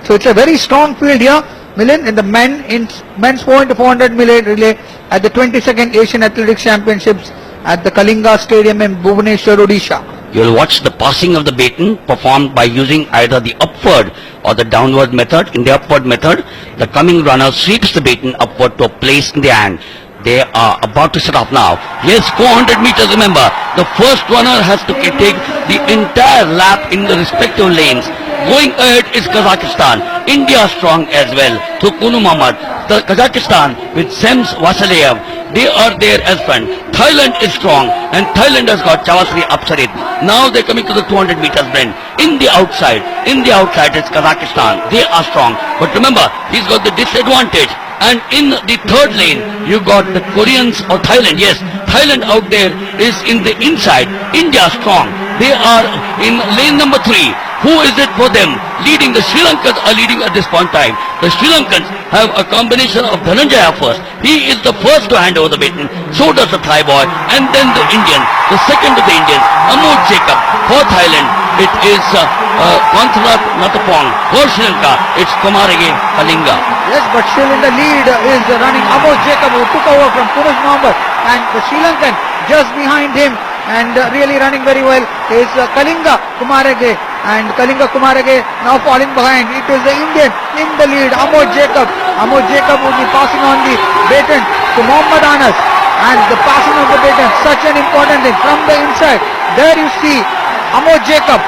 So it's a very strong field here, Milind, in the men's 4 into 400 relay at the 22nd Asian Athletics Championships at the Kalinga Stadium in Bhubaneswar, Odisha. You'll watch the passing of the baton performed by using either the upward or the downward method. In the upward method, the coming runner sweeps the baton upward to a place in the hand. They are about to set off now. Yes, 400 meters, remember. The first runner has to take the entire lap in the respective lanes. Going ahead is Kazakhstan. India strong as well. To Kunu Muhammad. The Kazakhstan with Sems Vasiliyev. They are there as friend. Thailand is strong and Thailand has got Chawasri Apsarit. Now they're coming to the 200 meters blend. In the outside is Kazakhstan. They are strong. But remember, he's got the disadvantage. And in the third lane, you got the Koreans or Thailand. Yes, Thailand out there is in the inside. India strong. They are in lane number 3. Who is it for them? Leading, the Sri Lankans are leading at this point in time. The Sri Lankans have a combination of Dhananjaya first. He is the first to hand over the baton. So does the Thai boy. And then the Indian. The second of the Indians, Amod Jacob. For Thailand, it is Konthrat Natapong. For Sri Lanka, it's Kumarage Kalinga. Yes, but still in the lead is running Amod Jacob, who took over from Kunuj Muhammad, and the Sri Lankan just behind him and really running very well is Kalinga Kumarage, and Kalinga Kumarage now falling behind. It is the Indian in the lead, Amod Jacob. Amod Jacob will be passing on the baton to Mohammad Anas, and the passing of the baton, such an important thing from the inside. There you see Amod Jacob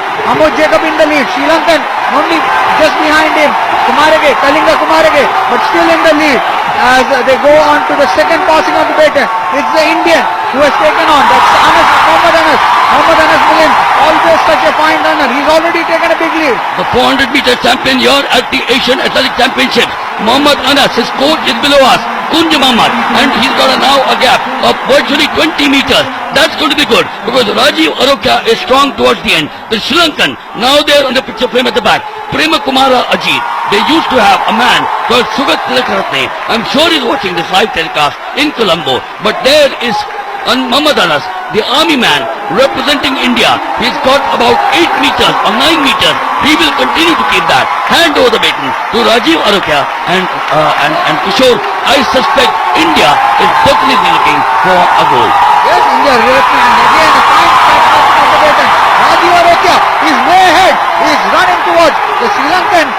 in the lead. Sri Lankan only just behind him. Kumarage, Kalinga Kumarage, but still in the lead as they go on to the second passing of the baton. It's the Indian who has taken on. That's Anas, Mohammad Anas. Mohammad Anas Milind, always such a fine runner. He's already taken a big lead. The 400 meter champion here at the Asian Athletic Championships. Mohammad Anas, his coach is below us, Kunj Muhammad, and he's got now a gap of virtually 20 meters. That's going to be good because Rajiv Arokia is strong towards the end. The Sri Lankan, now they're on the picture frame at the back. Prema Kumara Ajit. They used to have a man called Sugat Tilakaratne. I'm sure he's watching this live telecast in Colombo. But there is Mohammad Anas, the army man representing India. He's got about 8 meters or 9 meters. He will continue to keep that. Hand over the baton to Rajiv Arokia and Kishore. I suspect India is definitely looking for a goal. Yes, India really, and again a fine passing of the baton. Rajiv Arokia is way ahead. He's running towards the Sri Lankan.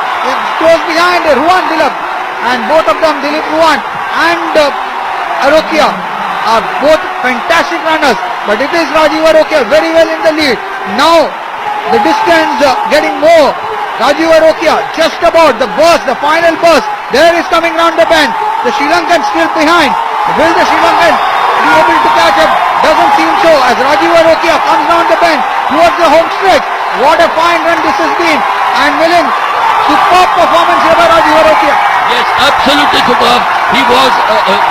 Goes behind Ruan Dilip, and both of them, Dilip Ruan and Arokia, are both fantastic runners, but it is Rajiv Arokia very well in the lead. Now the distance getting more. Rajiv Arokia just about the burst, the final burst. There is coming round the bend. The Sri Lankan still behind. Will the Sri Lankan be able to catch up? Doesn't seem so as Rajiv Arokia comes round the bend towards the home stretch. What a fine run this has been. And Milind, superb performance here by Rajiv Arokia. Yes, absolutely superb. He was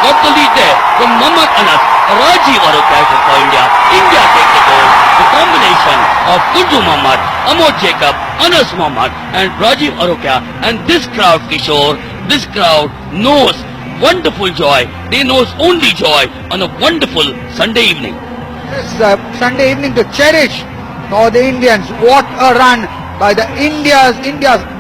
got the lead there from Mohammad Anas. Rajiv Arokia for India. India take the goal. The combination of Kunju Muhammad, Amod Jacob, Anas Muhammad and Rajiv Arokia. And this crowd, Kishore, this crowd knows wonderful joy. They knows only joy on a wonderful Sunday evening. Yes, Sunday evening to cherish for the Indians. What a run by the India's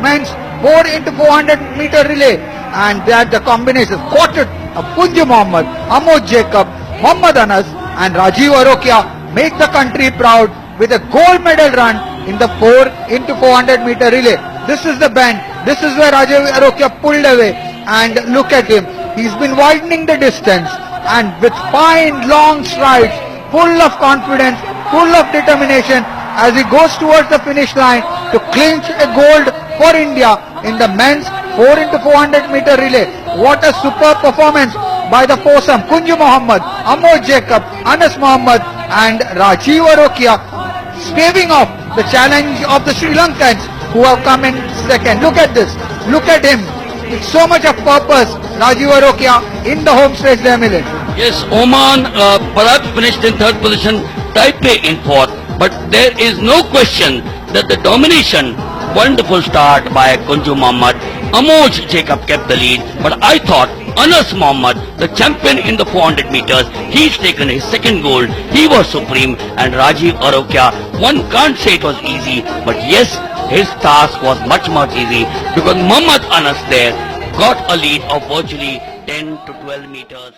men's 4 into 400 meter relay, and that the combination quartet of Kunju Muhammad, Amod Jacob, Mohammad Anas and Rajiv Arokia make the country proud with a gold medal run in the 4 into 400 meter relay. This is the bend. This is where Rajiv Arokia pulled away, and look at him. He's been widening the distance and with fine long strides, full of confidence, full of determination as he goes towards the finish line to clinch a gold for India in the men's 4 into 400 meter relay. What a superb performance by the foursome, Kunju Muhammad, Amod Jacob, Anas Muhammad and Rajiv Arokia, staving off the challenge of the Sri Lankans who have come in second. Look at this. Look at him. With so much of purpose, Rajiv Arokia in the home stretch there, Milind. Yes, Oman perhaps finished in third position, Taipei in fourth. But there is no question that the domination, wonderful start by Kunju Muhammad. Amoj Jacob kept the lead, but I thought Anas Muhammad, the champion in the 400 meters, he's taken his second gold. He was supreme, and Rajiv Arokia, one can't say it was easy, but yes, his task was much easy because Muhammad Anas there got a lead of virtually 10 to 12 meters.